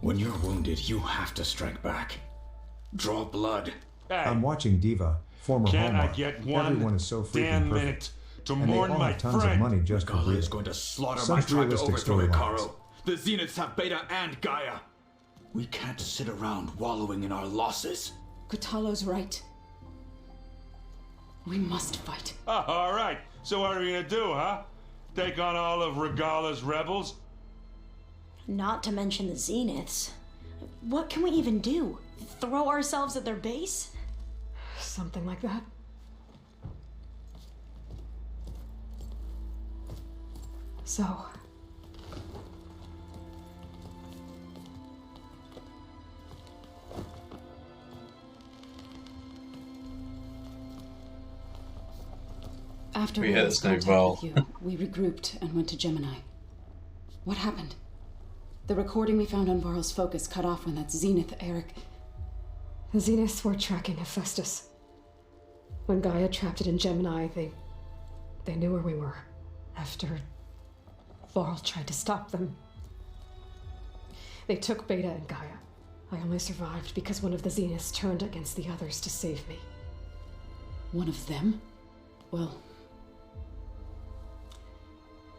When you're wounded, you have to strike back. Draw blood. Hey, I'm watching Diva, former can I Hallmark. get one Everyone is so freaking damn perfect. minute to And they mourn all my have tons friend? of money just for Regala breathing. is going to slaughter Some my tribe to realistic overthrow storylines. Hekarro. The Zeniths have Beta and Gaia. We can't sit around wallowing in our losses. Kotallo's right. We must fight. Oh, all right. So what are we gonna do, huh? Take on all of Regala's rebels? Not to mention the Zeniths. What can we even do? Throw ourselves at their base? Something like that. So... After We we had lost no contact role. with you, we regrouped and went to Gemini. What happened? The recording we found on Varl's focus cut off when that Zenith, Eric... The Zeniths were tracking Hephaestus. When Gaia trapped it in Gemini, they knew where we were. After Varl tried to stop them. They took Beta and Gaia. I only survived because one of the Zeniths turned against the others to save me. One of them? Well...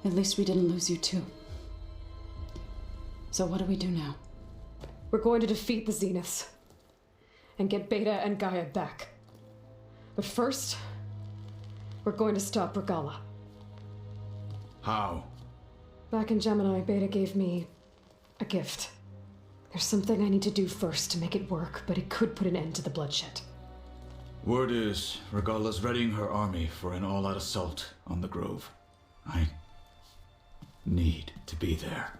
At least we didn't lose you too. So what do we do now? We're going to defeat the Zeniths. And get Beta and Gaia back. But first, we're going to stop Regala. How? Back in Gemini, Beta gave me a gift. There's something I need to do first to make it work, but it could put an end to the bloodshed. Word is, Regala's readying her army for an all-out assault on the Grove. I need to be there.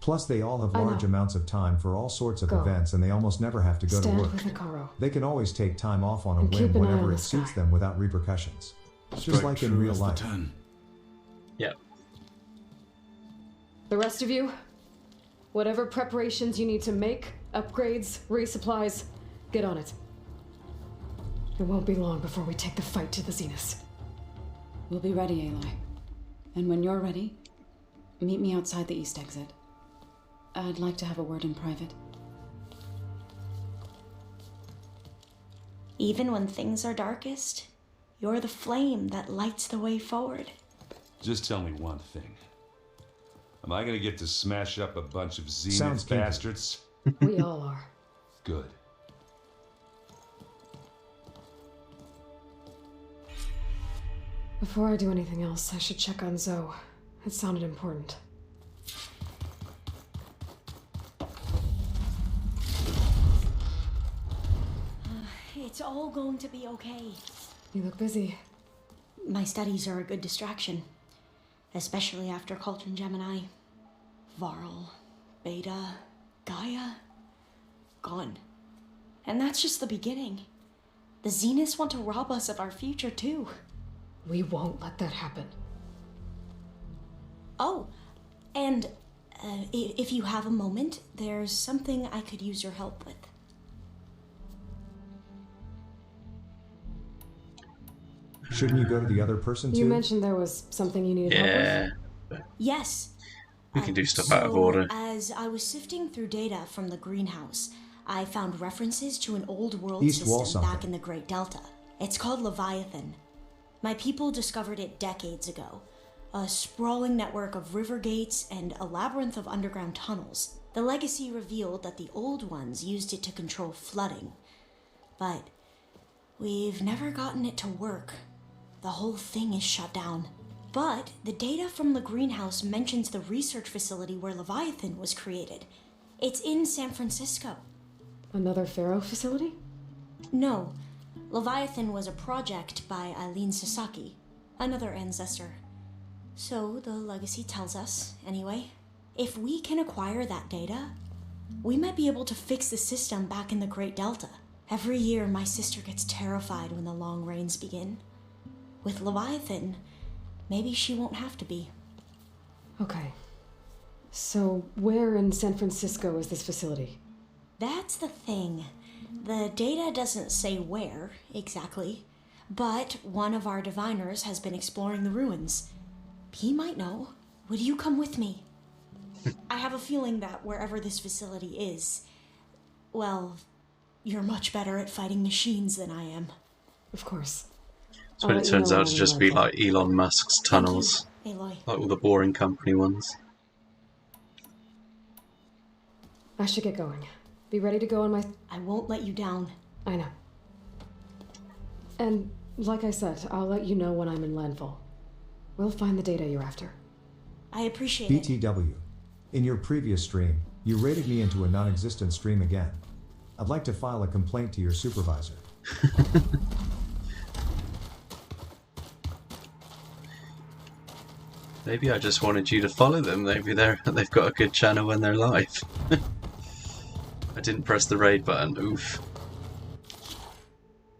Plus, they all have I large know. amounts of time for all sorts of Go. events, and they almost never have to go Stand to work. with Hekarro. They can always take time off on a And keep whim an eye on whenever the it suits sky. them without repercussions. Just Strike like in true real as the life. 10. Yep. The rest of you, whatever preparations you need to make, upgrades, resupplies, get on it. It won't be long before we take the fight to the Zeniths. We'll be ready, Aloy. And when you're ready, meet me outside the east exit. I'd like to have a word in private. Even when things are darkest, you're the flame that lights the way forward. Just tell me one thing. Am I gonna get to smash up a bunch of Sounds Zenith kinky. bastards? We all are. Good. Before I do anything else, I should check on Zoe. It sounded important. It's all going to be okay. You look busy. My studies are a good distraction. Especially after Cauldron Gemini. Varl, Beta, Gaia. Gone. And that's just the beginning. The Zeniths want to rob us of our future too. We won't let that happen. Oh, and if you have a moment, there's something I could use your help with. Shouldn't you go to the other person too? You mentioned there was something you needed help Yeah. with? Yes. We can do stuff out of order. As I was sifting through data from the greenhouse, I found references to an old world East wall system back something. in the Great Delta. It's called Leviathan. My people discovered it decades ago. A sprawling network of river gates and a labyrinth of underground tunnels. The legacy revealed that the old ones used it to control flooding. But we've never gotten it to work. The whole thing is shut down. But the data from the greenhouse mentions the research facility where Leviathan was created. It's in San Francisco. Another Pharaoh facility? No, Leviathan was a project by Eileen Sasaki, another ancestor. So the legacy tells us, anyway, if we can acquire that data, we might be able to fix the system back in the Great Delta. Every year, my sister gets terrified when the long rains begin. With Leviathan, maybe she won't have to be. Okay. So, where in San Francisco is this facility? That's the thing. The data doesn't say where, exactly, but one of our diviners has been exploring the ruins. He might know. Would you come with me? I have a feeling that wherever this facility is, well, you're much better at fighting machines than I am. Of course. So when it turns out to just be like Elon Musk's tunnels, Thank you, Aloy. like all the boring company ones. I should get going. Be ready to go on my... I won't let you down. I know. And, like I said, I'll let you know when I'm in landfall. We'll find the data you're after. I appreciate it. BTW. In your previous stream, you raided me into a non-existent stream again. I'd like to file a complaint to your supervisor. Maybe I just wanted you to follow them. Maybe they've got a good channel when they're live. I didn't press the raid button. Oof.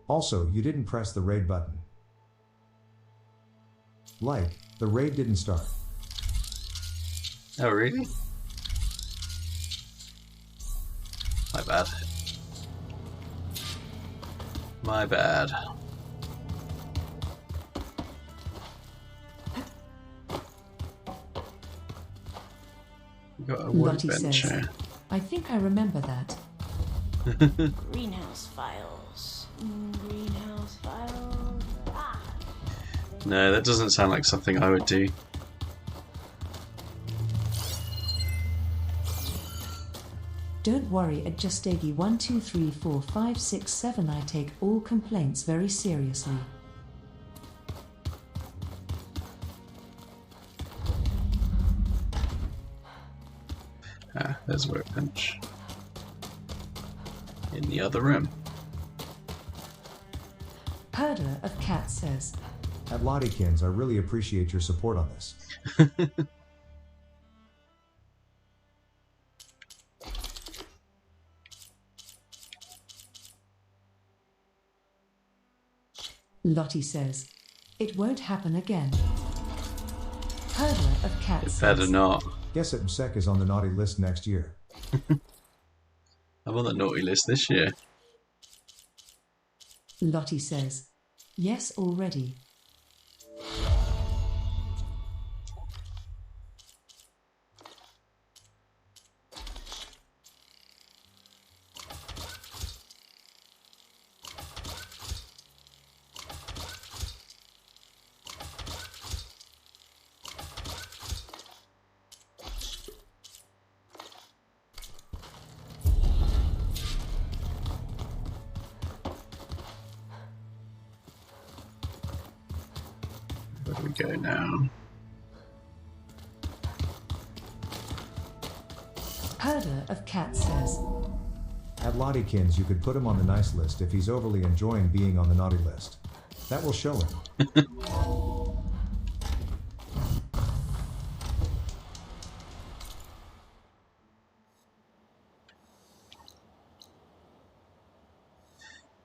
Also, you didn't press the raid button. Like, the raid didn't start. Oh, really? My bad. My bad. We got a Lottie workbench says, here. I think I remember that. Greenhouse files. Greenhouse files. Ah! No, that doesn't sound like something I would do. Don't worry, at Justagi 1, 2, 3, 4, 5, 6, 7 I take all complaints very seriously. Ah, there's a workbench. In the other room. Herder of Cat says, At Lottykins, I really appreciate your support on this. Lottie says, it won't happen again. Herder of Cat It says, better not. Guess that MSEC is on the naughty list next year. I'm on the naughty list this year. Lottie says, yes already. Where do we go now? Herder of Cat says, At Lottykins, you could put him on the nice list if he's overly enjoying being on the naughty list. That will show him.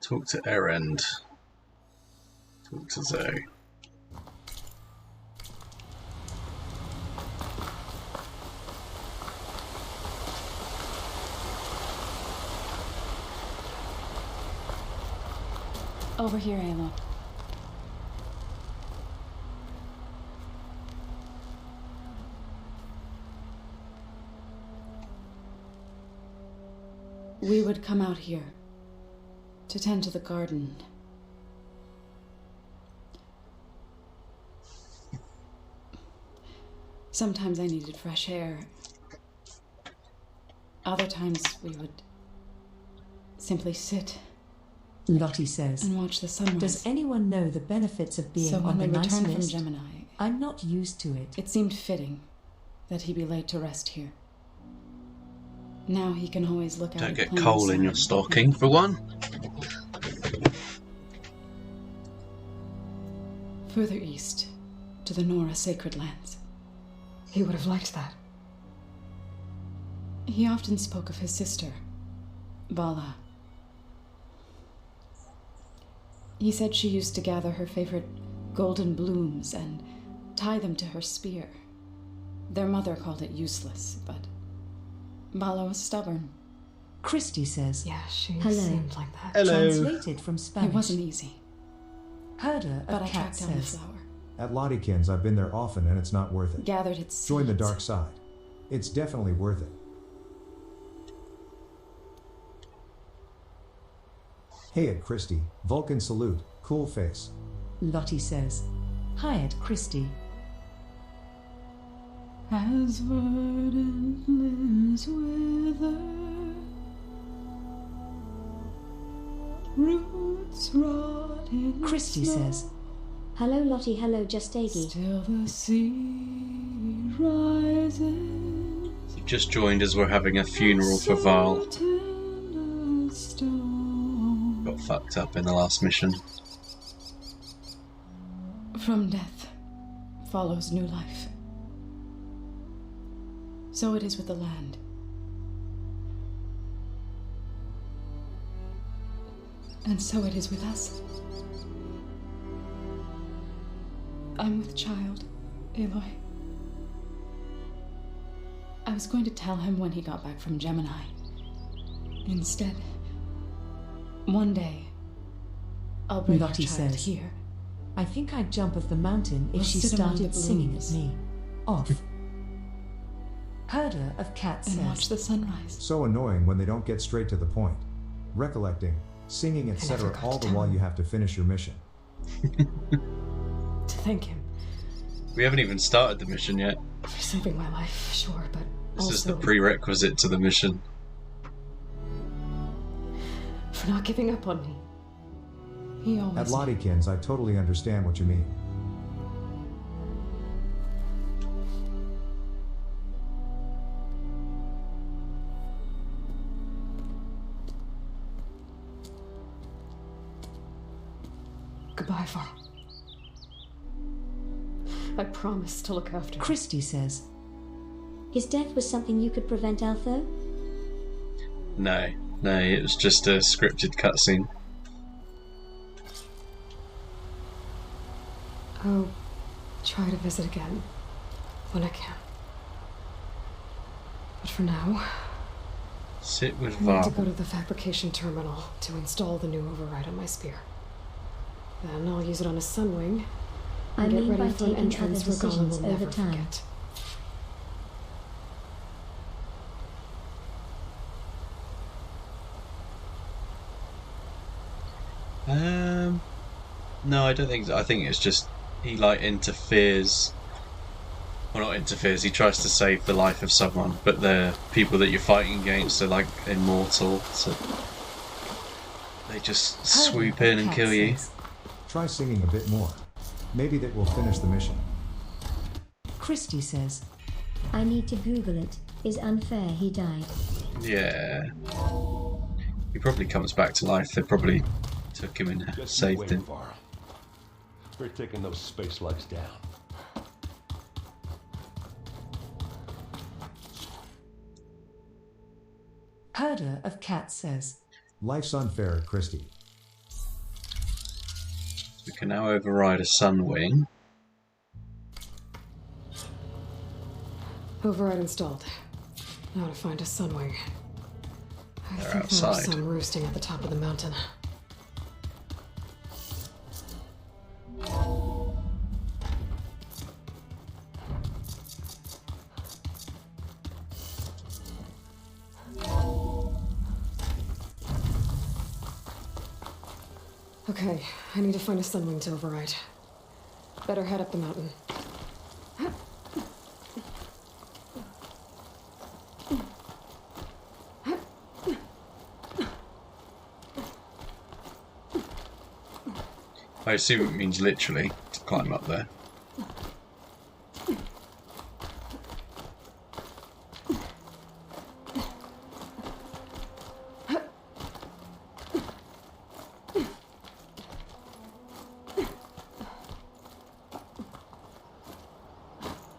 Talk to Erend. Talk to Zoe. Over here, Ayla. We would come out here to tend to the garden. Sometimes I needed fresh air. Other times we would simply sit Lottie says, and watch the sunrise. does anyone know the benefits of being So on when the we nice returned from list? Gemini, I'm not used to it. it seemed fitting that he be laid to rest here. Now he can always look out. Don't at get plain coal in your sight. stocking, for one. Further east, to the Nora sacred lands. He would have liked that. He often spoke of his sister, Bala. He said she used to gather her favorite golden blooms and tie them to her spear. Their mother called it useless, but Bala was stubborn. Christy says, Yeah, she Hello. seemed like that. translated from Spanish. It wasn't easy, Herder but of I Cat tracked down the says, flower, At Lottykins, I've been there often and it's not worth it. gathered its Join the seeds, dark side. It's definitely worth it. Hey at Christie, Vulcan salute, cool face. Lottie says, hi at Christie. As verdant limbs wither, roots rot in Christie snow, says, Hello, Lottie. Hello, Just Eggy. still the sea rises. You've just joined as we're having a funeral for Val. Certain stone. Got fucked up in the last mission. From death follows new life. So it is with the land. And so it is with us. I'm with child, Aloy. I was going to tell him when he got back from Gemini. Instead, one day, I'll bring our Lottie child says, here. I think I'd jump off the mountain if We'll she sit among started the singing at blooms. me. Off. Herder of cats And says, watch the sunrise. So annoying when they don't get straight to the point. Recollecting, singing, etc. never got all to the tell while him. you have to finish your mission. To thank him We haven't even started the mission yet. for saving my life, sure, but This also is the prerequisite to the mission. for not giving up on me. He always At knew. Lottykins, I totally understand what you mean. Goodbye, Varl. I promise to look after you. Christie says, His death was something you could prevent, Altho? No, it was just a scripted cutscene. I'll try to visit again when I can. But for now, Sit with I need to go Val. to the fabrication terminal to install the new override on my spear. Then I'll use it on a sunwing I and get mean by ready for an taking entrance other where Gollum decisions will over never time. forget. No, I don't think so. I think it's just he like interferes. Well, not interferes. He tries to save the life of someone, but the people that you're fighting against are like immortal, so they just Herder swoop of in and Cats kill you. says, Try singing a bit more. Maybe that will finish the mission. Christie says, I need to Google it. Is unfair he died. Yeah. He probably comes back to life. They probably took him and Just saved wait, him. Varl. We're taking those space slugs down. Herder of Cats says, Life's unfair at Christie. We can now override a Sunwing. Override installed. Now to find a sunwing. I They're think outside. there's some roosting at the top of the mountain. Okay, I need to find a sunwing to override. Better head up the mountain. I assume it means literally to climb up there.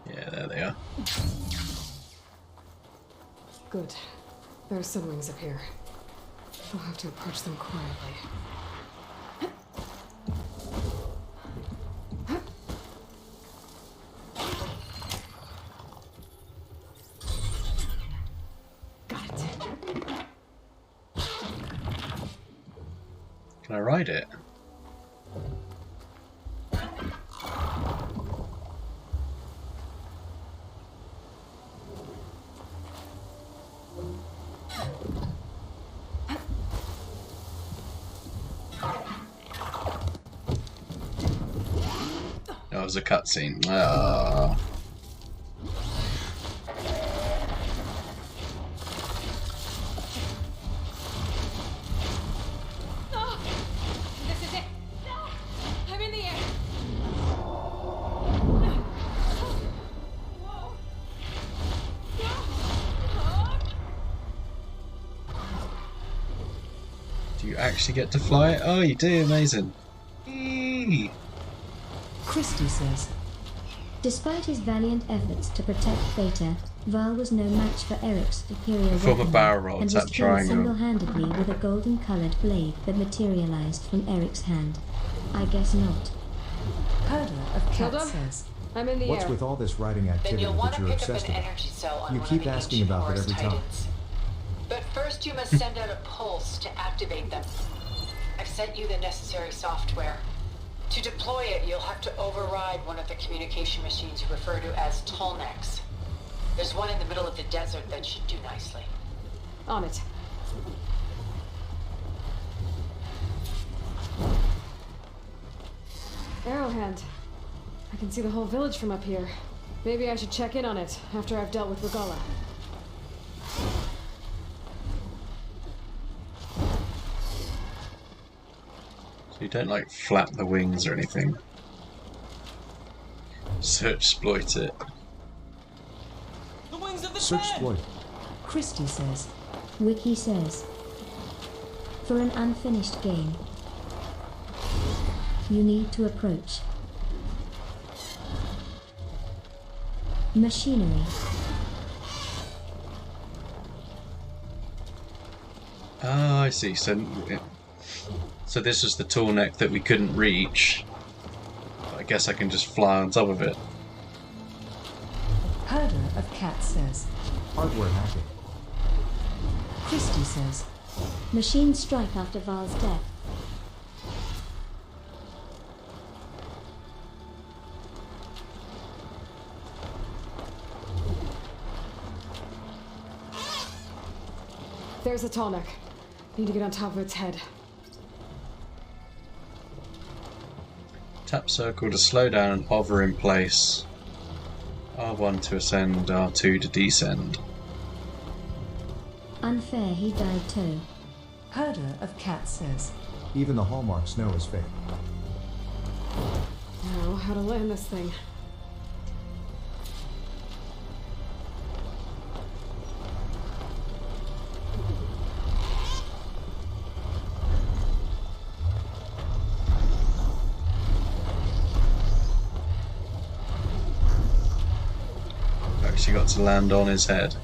Yeah, there they are. Good. There are sunwings up here. I'll have to approach them quietly. Got it. Can I ride it? was a cutscene. Ah. This is it. No! I'm in the air. Whoa. Do you actually get to fly it? Oh, you do. Amazing. Eee. Christie says, Despite his valiant efforts to protect Theta, Val was no match for Eric's superior Perform a weaponry, barrel roll, and tap was killed triangle. single-handedly with a golden-colored blade that materialized from Eric's hand. I guess not. Herder of Cat Hilda? says, I'm in the What's air. with all this writing Then activity you'll want that to you're pick up obsessed an about? energy cell on You one keep of the asking ancient about it Horus every time. Titans. But first you must send out a pulse to activate them. I've sent you the necessary software. To deploy it, you'll have to override one of the communication machines you refer to as Tolnecs. There's one in the middle of the desert that should do nicely. On it. Arrowhand. I can see the whole village from up here. Maybe I should check in on it after I've dealt with Regala. So you don't like flap the wings or anything. Search exploit it. Search exploit. Christie says, Wiki says, for an unfinished game, you need to approach machinery. Ah, I see. So this was the tall neck that we couldn't reach. I guess I can just fly on top of it. Herder of Cat says, Hardware hacking. Christie says, Machine strike after Val's death. There's a Tallneck. Need to get on top of its head. Tap circle to slow down and hover in place. R1 to ascend, R2 to descend. Unfair he died too. Herder of Cat says, Even the hallmarks know is fake. Now, how to land this thing. Actually got to land on his head.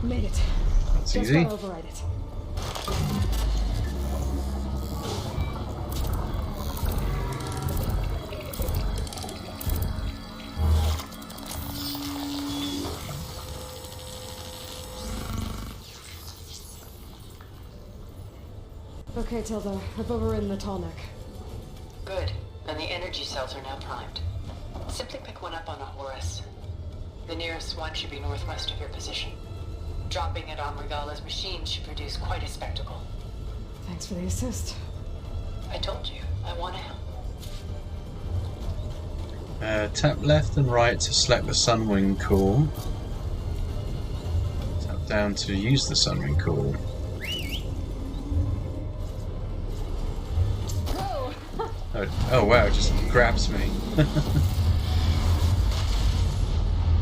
Made it. That's Just easy. gotta override it. Okay, Tilda. I've overridden the Tallneck. Good. And the energy cells are now primed. Simply pick one up on a Horus. The nearest one should be northwest of your position. Dropping it on Regala's machine should produce quite a spectacle. Thanks for the assist. I told you, I want to help. Tap left and right to select the Sunwing core. Tap down to use the Sunwing core. Oh wow, it just grabs me.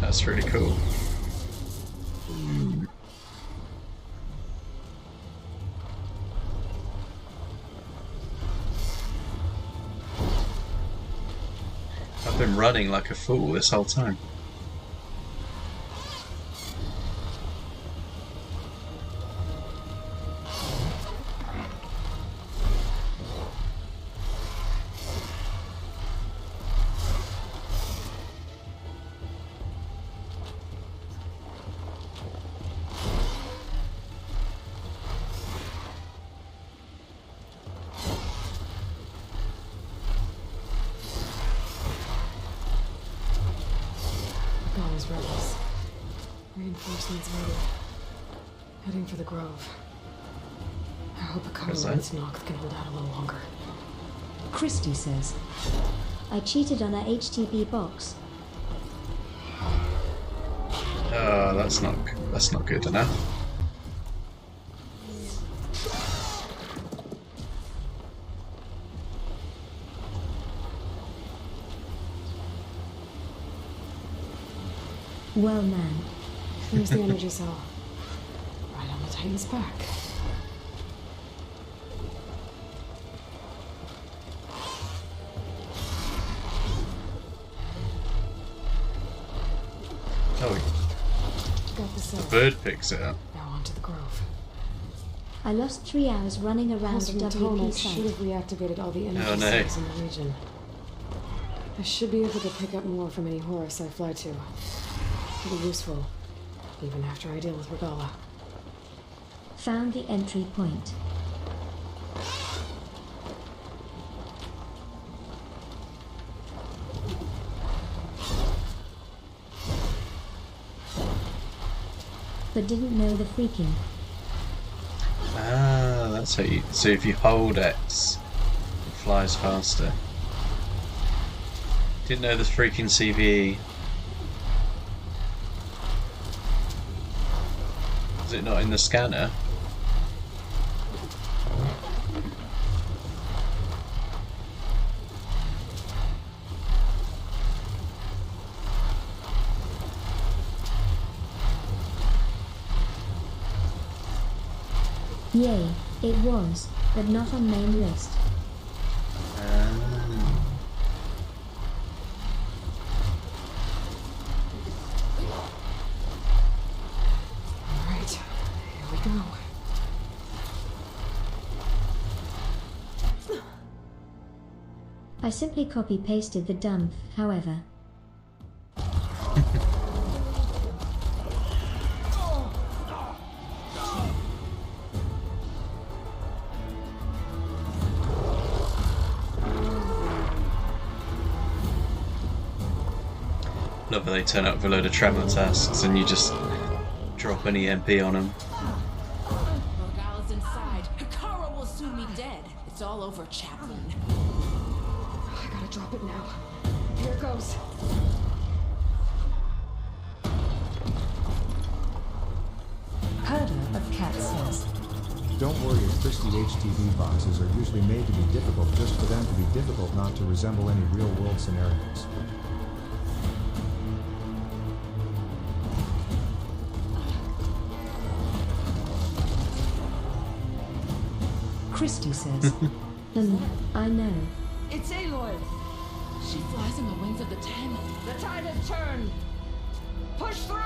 That's really cool. I've been running like a fool this whole time. Reinforcements ready. Heading for the Grove. I hope a Where's that? Cumberland's Noct can hold out a little longer. Christy says, I cheated on a HTB box. Oh, that's not good enough. Well, man. There's the energy cell. Right on the Titan's back. Oh, Got the cell. the bird picks it up. Now onto the Grove. I lost 3 hours running around Pulse the from the tunnel WP should have site. reactivated all the energy Oh, no. cells in the region. I should be able to pick up more from any Horus I fly to. It'll be useful, even after I deal with Regala. Found the entry point. But didn't know the freaking. Ah, that's how you. So if you hold X, it flies faster. Didn't know the freaking CVE. Is it not in the scanner? Yay, it was, but not on main list. Alright, here we go. I simply copy-pasted the dump, however. Love how they turn up with a load of travel tasks and you just drop an EMP on them. Regala's inside. Hikara will soon be dead. It's all over, Chaplain. I gotta drop it now. Here it goes. Herder of Cat says, Don't worry, Christie HTV boxes are usually made to be difficult just for them to be difficult, not to resemble any real-world scenarios. Christy says, I know. It's Aloy. She flies on the wings of the Ten. The tide has turned. Push through.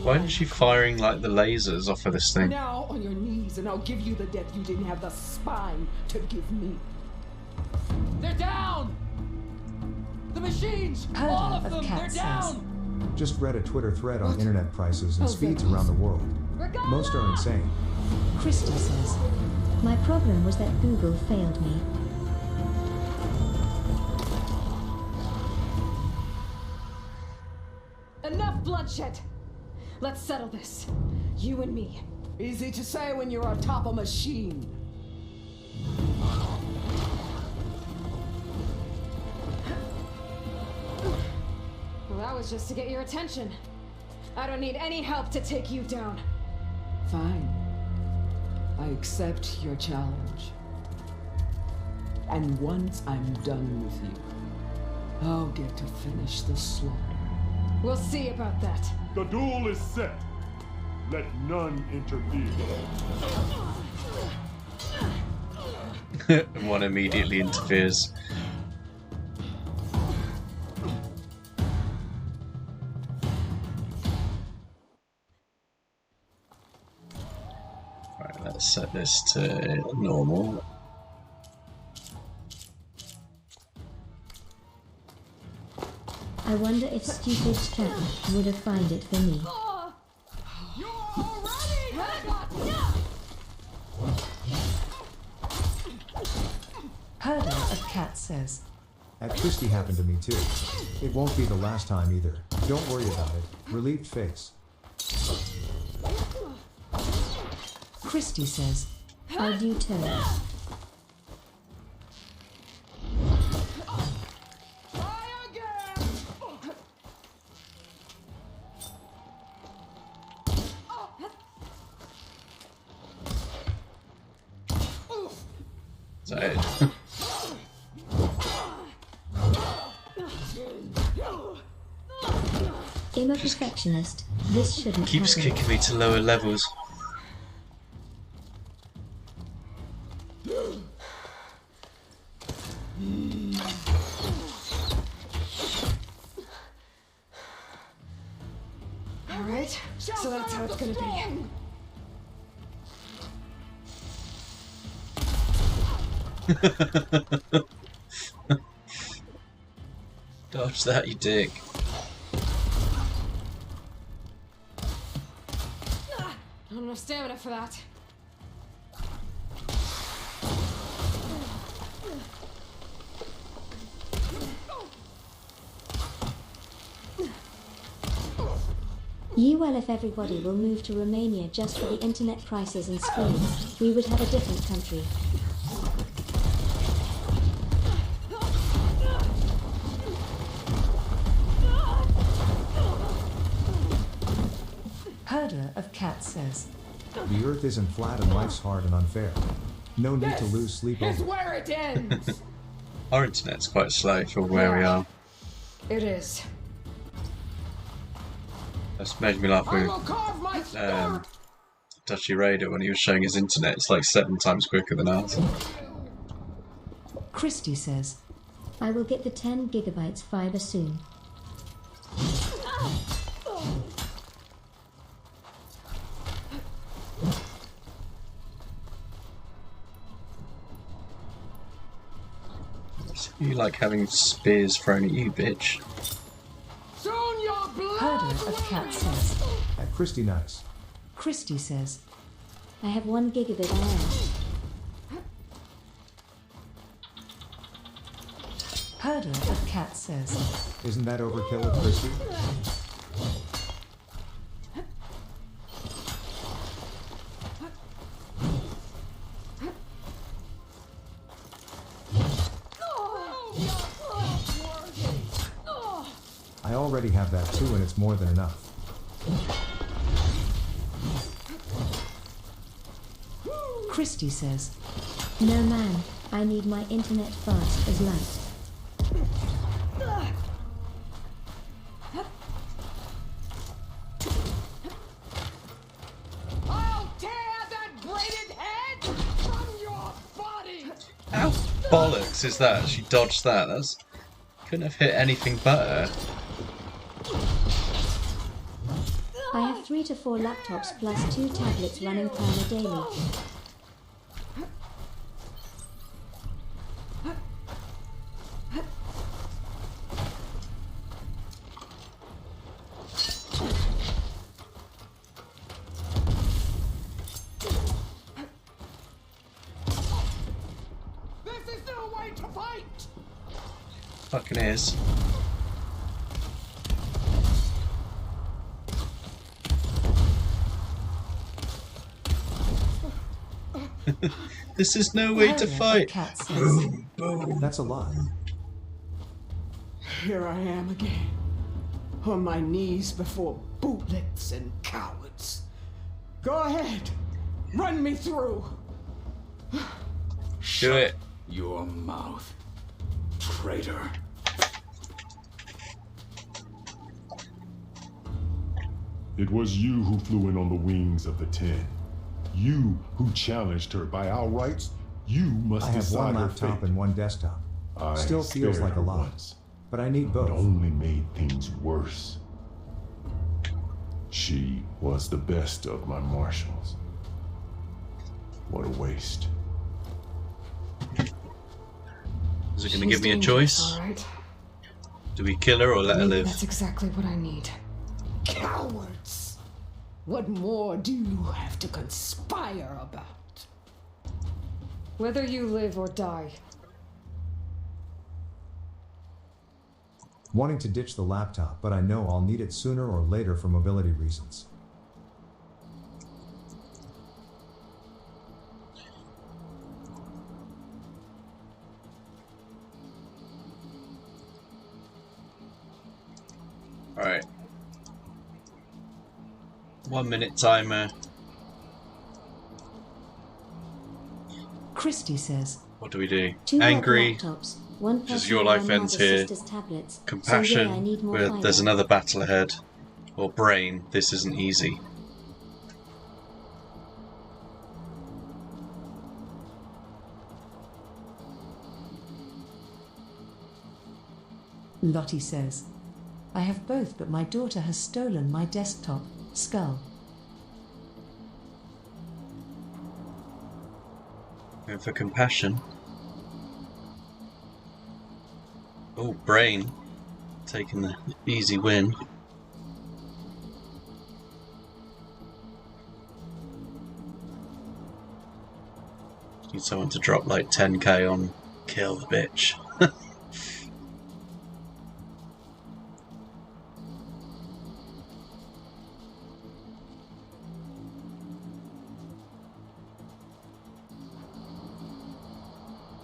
Why isn't she firing like the lasers off of this thing? Now on your knees, and I'll give you the death you didn't have the spine to give me. They're down. The machines, Herder all of of them, Cat they're says, down. Just read a Twitter thread on internet prices and Oh, speeds goodness. around the world. Most are insane. Christy says, My problem was that Google failed me. Enough bloodshed! Let's settle this. You and me. Easy to say when you're atop a machine. Well, that was just to get your attention. I don't need any help to take you down. Fine. I accept your challenge. And once I'm done with you, I'll get to finish the slaughter. We'll see about that. The duel is set. Let none interfere. One immediately interferes. Right, let's set this to normal. I wonder if stupid Stratton would have found it for me. Herder of Cats says, That Christie happened to me too. It won't be the last time either. Don't worry about it. Relieved face. Christie says, I do too. Is that it? I'm a perfectionist. This shouldn't Keeps happen. kicking me to lower levels. Alright, so that's how it's gonna be. Dodge that, you dick. Not enough stamina for that. You well if everybody will move to Romania just for the internet prices and speeds, we would have a different country. Herder of Cats says, The earth isn't flat and life's hard and unfair. No need to lose sleep Is over it. where it ends. Our internet's quite slow for where we are. It is. That's made me laugh I with will carve my sword. Dutchy Raider when he was showing his internet. It's like 7 times quicker than ours. Christie says, I will get the 10 gigabytes fiber soon. You like having spears thrown at you, bitch. Soon your blood. Herder of Cats says, At Christie nice. Christie says, I have 1 gigabit IM. Herder of Cats says, Isn't that overkill at Christie? I already have that too, and it's more than enough. Christie says, No man, I need my internet fast as light. I'll tear that braided head from your body. How bollocks is that? She dodged that. That's couldn't have hit anything but her. I have 3 to 4 laptops plus 2 tablets running Perma daily. This is no way to fight. Fucking is. This is no way to Herder of fight. Cats says, That's a lot. Here I am again, on my knees before bootlets and cowards. Go ahead, run me through. Do it. Your mouth, traitor. It was you who flew in on the wings of the 10. You who challenged her by our rights. You must I have decide one her laptop fate. and one desktop. I Still feels spared like a her lot, once, but I need but both. only made things worse. She was the best of my marshals. What a waste. Is it going to give me a choice? All right. Do we kill her or let her Maybe live? that's exactly what I need. Cowards! What more do you have to conspire about? Whether you live or die. Wanting to ditch the laptop, but I know I'll need it sooner or later for mobility reasons. Alright. 1 minute timer. Christy says, What do we do? 2 Angry. laptops. One Just person your on life my ends mother's here. sister's tablets. Compassion. So yeah, I need more Where there's fiber. another battle ahead. Or brain. This isn't easy. Lottie says, I have both, but my daughter has stolen my desktop, Skull. Going for compassion. Oh, brain. Taking the easy win. Need someone to drop like 10k on kill the bitch.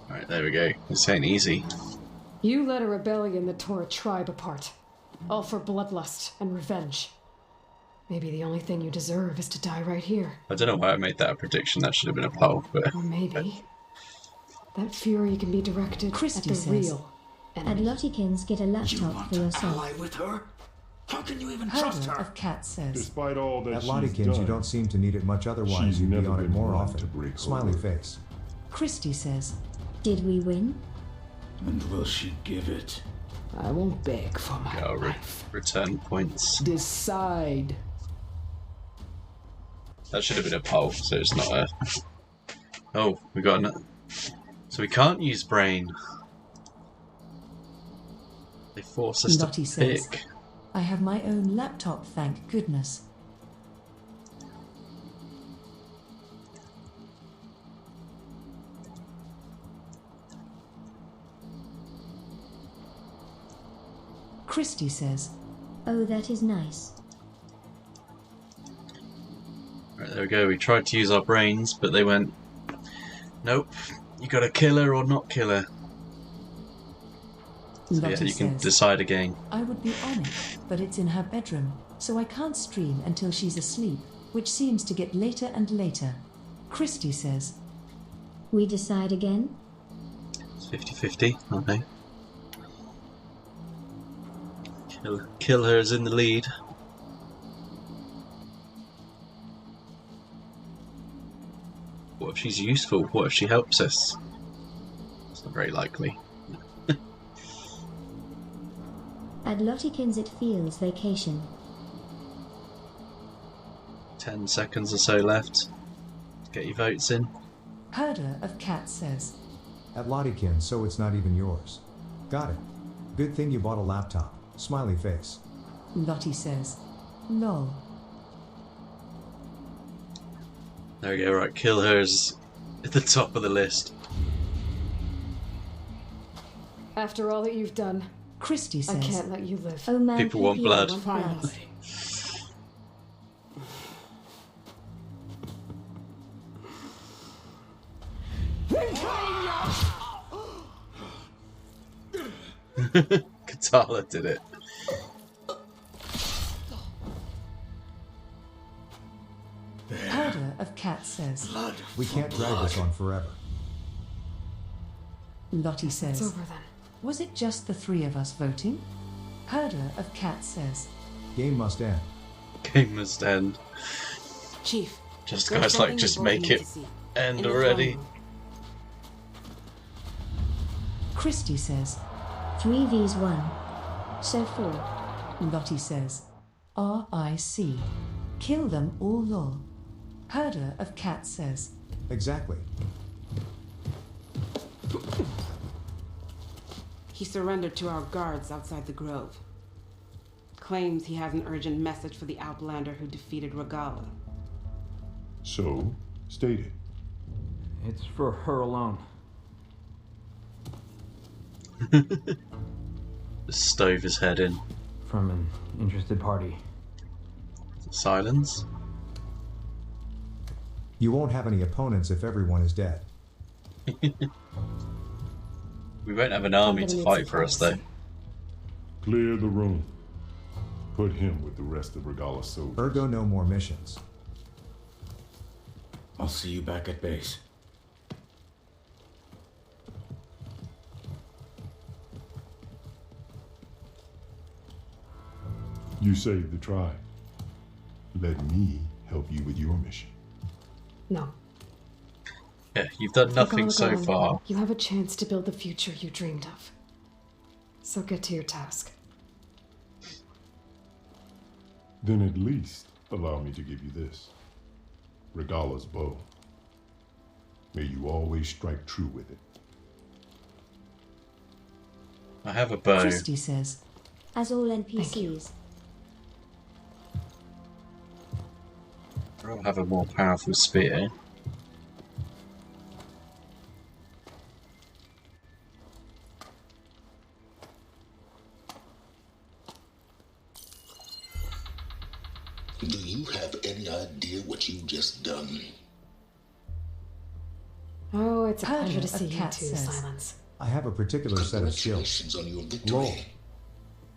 Alright, there we go. This ain't easy. You led a rebellion that tore a tribe apart. All for bloodlust and revenge. Maybe the only thing you deserve is to die right here. I don't know why I made that a prediction. That should have been a poll, but Or maybe that fury can be directed Christy at the says, real At enemy. Lottykins, get a laptop for yourself. with her? How can you even trust Herder her? of Cat says, Despite all that At she's Lottykins, done, you don't seem to need it much otherwise. she's You'd be never on it been more one often. to break her Smiley word. face. Christy says, Did we win? And will she give it? I won't beg for my I'll life. return points. Decide. That should have been a poll, so it's not a... Oh, we got another... So we can't use brain. They force us Lottie to says, pick. I have my own laptop, thank goodness. Christy says, Oh, that is nice. Right, there we go. We tried to use our brains, but they went, nope, you gotta kill her or not kill her. So yeah, Lottie you can says, decide again. I would be on it, but it's in her bedroom, so I can't stream until she's asleep, which seems to get later and later. Christy says, We decide again? It's 50-50, okay. Kill her is in the lead. What if she's useful? What if she helps us? It's not very likely. At Lottykins it feels vacation. 10 seconds or so left. Get your votes in. Herder of Cat says, At Lottykins, so it's not even yours. Got it. Good thing you bought a laptop. Smiley face. Lottie says, lol. There we go, right, kill her is at the top of the list. After all that you've done, Christy I says, can't let you live. Oh man, People want blood. Finally. Katala did it. Herder of Cat says, We can't drag this on forever. Lottie It's says, over then. was it just the 3 of us voting? Herder of Cat says, Game must end. Game must end. Chief. Just there's guys like, something just you both make need it to see. end In the already. throne room. Christy says, 3vs1. So 4. Lottie says, RIC. Kill them all lol. Herder of Cat says, Exactly. He surrendered to our guards outside the grove. Claims he has an urgent message for the Outlander who defeated Regalla. So, state it. It's for her alone. Just stove his head in. From an interested party. Silence. You won't have any opponents if everyone is dead. We won't have an army to fight for us, though. Clear the room. Put him with the rest of Regalla's soldiers. Ergo, no more missions. I'll see you back at base. You saved the tribe. Let me help you with your mission. No. Yeah, you've done nothing Regalla so gone. far. You have a chance to build the future you dreamed of. So get to your task. Then at least allow me to give you this. Regalla's bow. May you always strike true with it. I have a bow. Christy says, As all NPCs. I'll have a more powerful spear. Do you have any idea what you've just done? Oh, it's a Persia pleasure to of see you Cat too, says. Silence. I have a particular set of skills. Congratulations on your victory. Roll.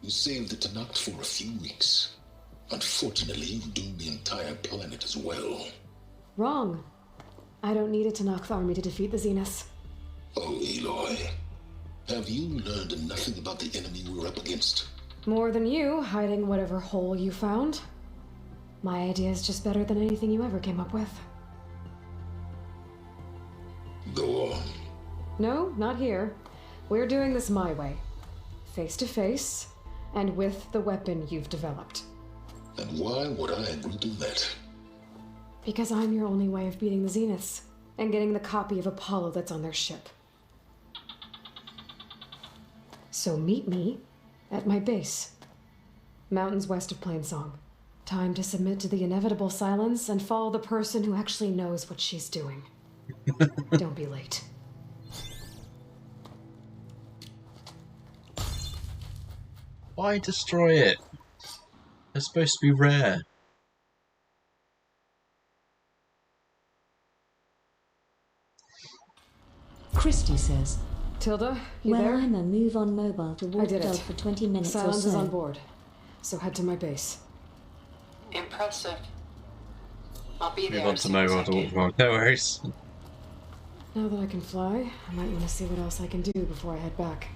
You saved the Tanakh for a few weeks. Unfortunately, you doomed the entire planet as well. Wrong. I don't need a Tanakh army to defeat the Zeniths. Oh, Aloy. Have you learned nothing about the enemy we're up against? More than you, hiding whatever hole you found. My idea is just better than anything you ever came up with. Go on. No, not here. We're doing this my way. Face to face, and with the weapon you've developed. And why would I agree to that? Because I'm your only way of beating the Zeniths, and getting the copy of Apollo that's on their ship. So meet me at my base. Mountains west of Plainsong. Time to submit to the inevitable silence and follow the person who actually knows what she's doing. Don't be late. Why destroy it? They're supposed to be rare. Christy says, Tilda, you Well, there? I'm a move on mobile to I Ward did Dog it. for 20 minutes Silence or so. is on board. So head to my base. Impressive. I'll be Move there on as to soon as I mobile can. door. No worries. Now that I can fly, I might want to see what else I can do before I head back.